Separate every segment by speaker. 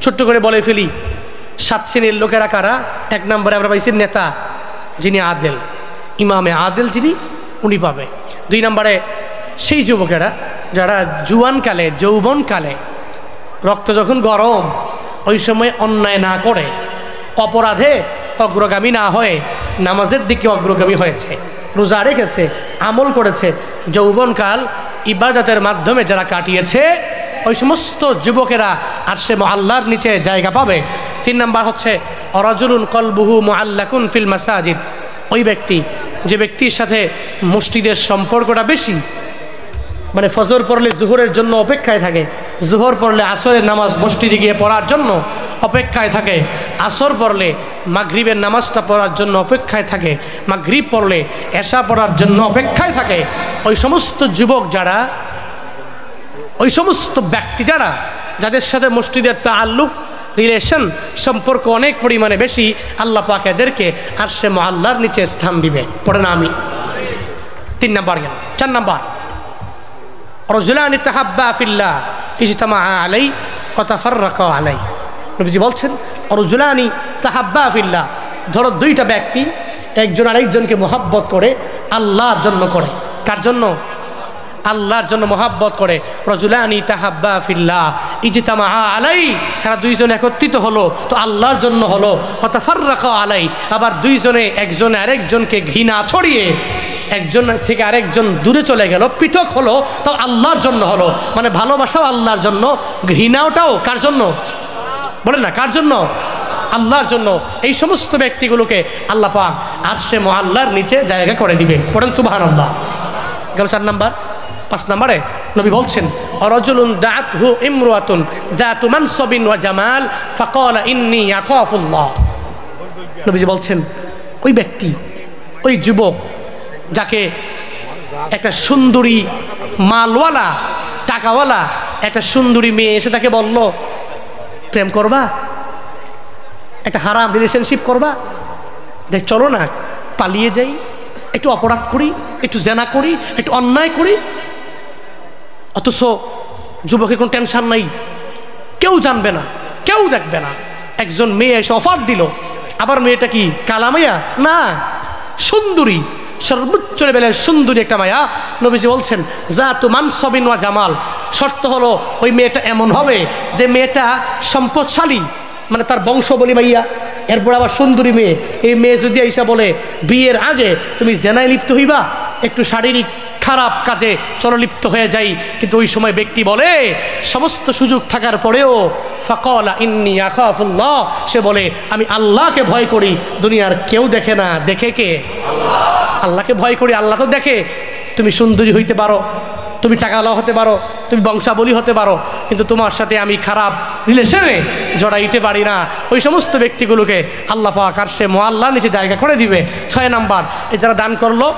Speaker 1: ছোট্ট করে বলে ফেলি, 7 শ্রেণীর লোকেরা কারা? 1 নম্বরে আমরা পাইছি নেতা, যিনি আদেল, ইমামে আদেল যিনি, উনি পাবে। 2 নম্বরে সেই যুবকেরা যারা জুয়ানকালে, যৌবনকালে, রক্ত যখন গরম, ওই সময় অন্যায় না করে, অপরাধে অগ্রগামী না হয়ে নামাজের দিকে অগ্রগামী হয়েছে, রোজা রেখেছে, আমল করেছে, যৌবনকাল ইবাদতের মাধ্যমে যারা কাটিয়েছে, ওই সমস্ত যুবকেরা আরশে মুআল্লার নিচে জায়গা পাবে। 3 নম্বর হচ্ছে রাজুলুন কলবুহু মুআল্লাকুন ফিল মাসাজিদ, ওই ব্যক্তি যে ব্যক্তির সাথে মসজিদের সম্পর্কটা বেশি, মানে ফজর পড়লে জোহরের জন্য অপেক্ষায় থাকে, জোহর পড়লে আসরের নামাজ মসজিদে গিয়ে পড়ার জন্য অপেক্ষায় থাকে, আসর পড়লে মাগরিবের নামাজটা পড়ার জন্য অপেক্ষায় থাকে, মাগরিব পড়লে এশা পড়ার জন্য অপেক্ষায় থাকে, ওই সমস্ত যুবক যারা, ওই সমস্ত ব্যক্তি যারা, যাদের সাথে মসজিদের তাআল্লুক, রিলেশন, সম্পর্ক অনেক পরিমাণে বেশি, আল্লাহ পাক এদেরকে আরশে মুআল্লার নিচে স্থান দিবে। পড়ে না আমি 3 নাম্বার গেল। 4 নাম্বার রাজুলানি তাহাব্বা ফিল্লাহ ইজতামা আলাইহি ওয়া তাফাররাকা আলাইহি। নবীজি বলছেন রাজুলানি তাহাব্বা ফিল্লাহ, ধরো 2টা ব্যক্তি একজন আরেকজনকে মহব্বত করে, আল্লাহর জন্য করে। কার জন্য? আল্লাহর জন্য মহব্বত করে। রাজুলানি তাহাব্বা ফিল্লাহ ইজতামা আলাইহি, এরা 2 জন একত্রিত হলো তো আল্লাহর জন্য হলো। ওয়া তাফাররাকা আলাইহি, আবার 2 জনে একজন আরেকজনকে ঘৃণা ছড়িয়ে একজন থেকে আরেকজন দূরে চলে গেল, পৃথক হলো, তো আল্লাহর জন্য হলো। মানে ভালোবাসাও আল্লাহর জন্য, ঘৃণাটাও কার জন্য? বলেন না, কার জন্য? আল্লাহর জন্য। এই সমস্ত ব্যক্তিগুলোকে আল্লাহ পাক আরশে মুআল্লার নিচে জায়গা করে দিবে। পড়েন সুবহানাল্লাহ। গেল 4 নাম্বার। 5 নম্বরে নবী বলছেন রাজুলুন দাআতহু ইমরাতুন যাতু মানসাবিন ওয়া জামাল ফাকালা ইন্নী আখাফুল্লাহ। নবীজি বলছেন ওই ব্যক্তি, ওই যুবক যাকে একটা সুন্দরী, মালওয়ালা, টাকাওয়ালা একটা সুন্দরী মেয়ে এসে তাকে বলল প্রেম করবা, একটা হারাম রিলেশনশিপ করবা, দেখ চলো না পালিয়ে যাই, একটু অপরাধ করি, একটু জেনা করি, একটু অন্যায় করি। অথচ যুবকের কোনো টেনশন নাই, কেউ জানবে না, কেউ দেখবে না। একজন মেয়ে এসে অফার দিল, আবার মেয়েটা কি কালা মাইয়া না, সুন্দরী, সর্বোচ্চ লেভেলের সুন্দরী একটা মায়া। নবীজি বলছেন যাতু মানসাবিন ওয়া জামাল, শর্ত হলো ওই মেয়েটা এমন হবে যে মেয়েটা সম্পদশালী, মানে তার বংশ বলি মাইয়া, এরপর আবার সুন্দরী মেয়ে। এই মেয়ে যদি আইসা বলে বিয়ের আগে তুমি জেনায় লিপ্ত হইবা, একটু শারীরিক খারাপ কাজে চললিপ্ত হয়ে যাই, কিন্তু ওই সময় ব্যক্তি বলে সমস্ত সুযোগ থাকার পরেও ফাকালা ইন্নী আখাফুল্লাহ, সে বলে আমি আল্লাহকে ভয় করি, দুনিয়ার কেউ দেখে না, দেখে কে? আল্লাহ। আল্লাহকে ভয় করি, আল্লাহ তো দেখে। তুমি সুন্দরী হইতে পারো, তুমি টাকাওয়ালা হতে পারো, তুমি বংশাবলী হতে পারো, কিন্তু তোমার সাথে আমি খারাপ রিলেশনে জড়াইতে পারি না। ওই সমস্ত ব্যক্তিগুলোকে আল্লাহ পাক আরশে মুআল্লার নিচে জায়গা করে দিবে। 6 নাম্বার, এই যারা দান করলো,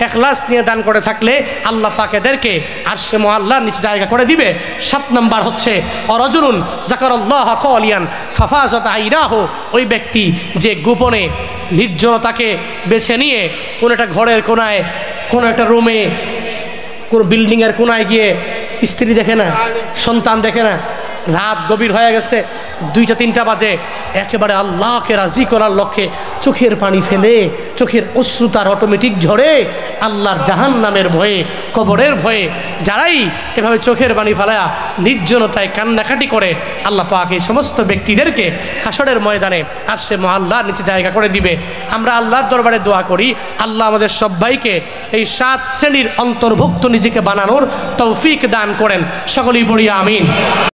Speaker 1: ইখলাস নিয়ে দান করে থাকলে আল্লাহ পাক এদেরকে আরশে মুআল্লার নিচে জায়গা করে দিবে। 7 নাম্বার হচ্ছে রাজুলুন যাকারাল্লাহ খালিয়ান ফাফাজাত আইনাহু, ওই ব্যক্তি যে গোপনে নির্জনতাকে বেছে নিয়ে কোনো একটা ঘরের কোনায়, কোনো একটা রুমে, কোনো বিল্ডিংয়ের কোনায় গিয়ে স্ত্রী দেখে না, সন্তান দেখে না, রাত গভীর হয়ে গেছে, 2টা-3টা বাজে, একেবারে আল্লাহকে রাজি করার লক্ষ্যে চোখের পানি ফেলে, চোখের অশ্রু তার অটোমেটিক ঝরে, আল্লাহর জাহান্নামের ভয়ে, কবরের ভয়ে যারাই এভাবে চোখের পানি ফেলায়া নির্জনতায় কান্নাকাটি করে, আল্লাহ পাক এই সমস্ত ব্যক্তিদেরকে হাসরের ময়দানে আরশে মুআল্লার নিচে জায়গা করে দিবে। আমরা আল্লাহর দরবারে দোয়া করি আল্লাহ আমাদের সবাইকে এই 7 শ্রেণীর অন্তর্ভুক্ত নিজেকে বানানোর তৌফিক দান করেন। সকলেই পড়ি আমিন।